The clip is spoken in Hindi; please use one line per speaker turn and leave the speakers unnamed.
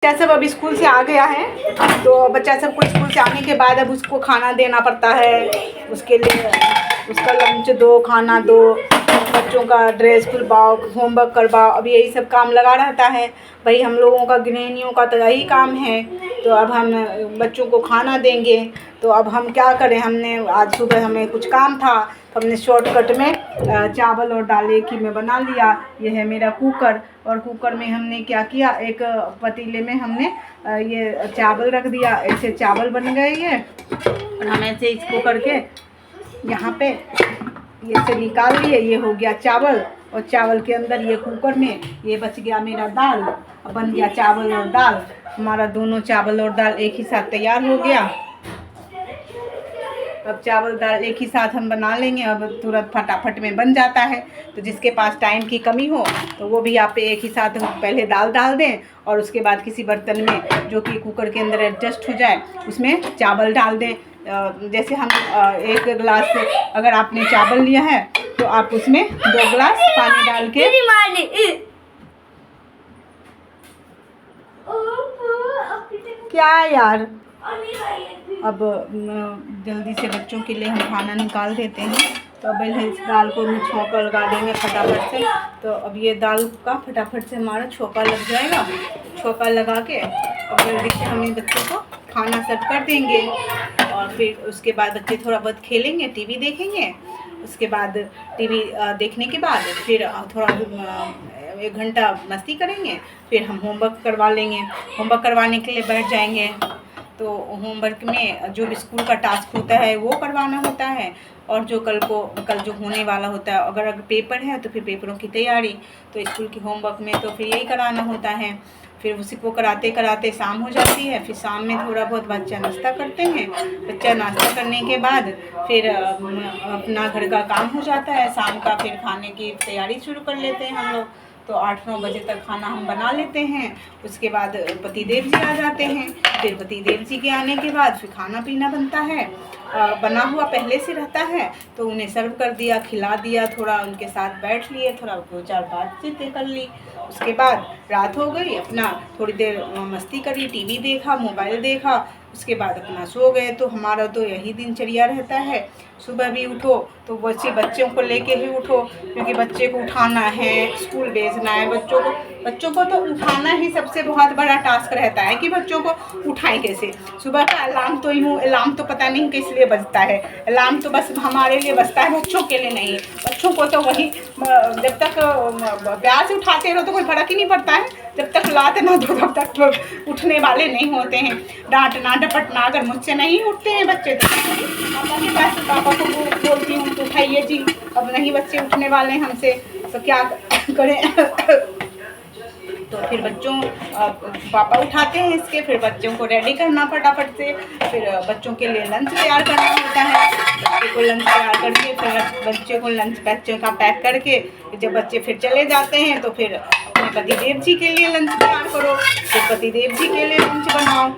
बच्चा सब अब स्कूल से आ गया है, तो बच्चा सब को स्कूल से आने के बाद अब उसको खाना देना पड़ता है। उसके लिए उसका लंच दो, खाना दो, बच्चों का ड्रेस खुलवाओ, होमवर्क करवाओ, अब यही सब काम लगा रहता है। भाई हम लोगों का गृहिणियों का तो यही काम है। तो अब हम बच्चों को खाना देंगे, तो अब हम क्या करें, हमने आज सुबह हमें कुछ काम था, तो हमने शॉर्टकट में चावल और दाल एक ही में बना लिया। ये है मेरा कुकर, और कुकर में हमने क्या किया, एक पतीले में हमने ये चावल रख दिया। ऐसे चावल बन गए ये, और हम ऐसे इसको करके यहाँ पे ये से निकाल लिए। ये हो गया चावल, और चावल के अंदर ये कुकर में ये बच गया मेरा दाल। बन गया चावल और दाल, हमारा दोनों चावल और दाल एक ही साथ तैयार हो गया। अब चावल दाल एक ही साथ हम बना लेंगे, अब तुरंत फटाफट में बन जाता है। तो जिसके पास टाइम की कमी हो तो वो भी आप एक ही साथ पहले दाल डाल दें, और उसके बाद किसी बर्तन में जो कि कुकर के अंदर एडजस्ट हो जाए उसमें चावल डाल दें। जैसे हम एक गिलास अगर आपने चावल लिया है तो आप उसमें 2 गिलास पानी डाल के क्या यार, अब जल्दी से बच्चों के लिए हम खाना निकाल देते हैं। तो अब इस दाल को हम छौंका लगा देंगे फटाफट से। तो अब ये दाल का फटाफट से हमारा छौंका लग जाएगा। छौंका लगा के अब जल्दी से हम इन बच्चों को खाना सर्व कर देंगे, और फिर उसके बाद बच्चे थोड़ा बहुत खेलेंगे, टीवी देखेंगे। उसके बाद टीवी देखने के बाद फिर थोड़ा 1 घंटा मस्ती करेंगे, फिर हम होमवर्क करवा लेंगे। होमवर्क करवाने के लिए बैठ जाएंगे। तो होमवर्क में जो स्कूल का टास्क होता है वो करवाना होता है, और जो कल जो होने वाला होता है, अगर पेपर है तो फिर पेपरों की तैयारी। तो स्कूल के होमवर्क में तो फिर यही कराना होता है। फिर उसी को कराते कराते शाम हो जाती है। फिर शाम में थोड़ा बहुत बच्चा नाश्ता करते हैं। बच्चा नाश्ता करने के बाद फिर अपना घर का काम हो जाता है शाम का। फिर खाने की तैयारी शुरू कर लेते हैं हम लोग। तो 8-9 बजे तक खाना हम बना लेते हैं। उसके बाद पतिदेव जी आ जाते हैं। फिर पतिदेव जी के आने के बाद फिर खाना पीना बनता है। बना हुआ पहले से रहता है, तो उन्हें सर्व कर दिया, खिला दिया, थोड़ा उनके साथ बैठ लिए, थोड़ा 2-4 बातचीतें कर ली। उसके बाद रात हो गई, अपना थोड़ी देर मस्ती करी, टीवी देखा, मोबाइल देखा। उसके बाद अपना सो गए। तो हमारा तो यही दिनचर्या रहता है। सुबह भी उठो तो बच्चों को लेके ही उठो, क्योंकि बच्चे को उठाना है, स्कूल भेजना है। बच्चों को तो उठाना ही सबसे बहुत बड़ा टास्क रहता है कि बच्चों को उठाएं कैसे। सुबह का अलार्म तो पता नहीं किस लिए बजता है। अलार्म तो बस हमारे लिए बजता है, बच्चों के लिए नहीं। बच्चों को तो वही जब तक प्यार से उठाते रहो तो कोई फर्क ही नहीं पड़ता है। जब तक लात ना दो तब तक तो उठने वाले नहीं होते हैं। डांटना डपटना अगर मुझसे नहीं उठते हैं बच्चे तो पापा के पास पापा को बोलती हूँ तो उठाइए जी। अब नहीं बच्चे उठने वाले हैं हमसे, तो क्या करें। तो फिर पापा उठाते हैं इसके, फिर बच्चों को रेडी करना फटाफट से। फिर बच्चों के लिए लंच तैयार करना होता है। बच्चे को लंच तैयार करके फिर बच्चों का पैक करके जब बच्चे फिर चले जाते हैं तो फिर अपने पतिदेव जी के लिए लंच तैयार करो, फिर पतिदेव जी के लिए लंच बनाओ।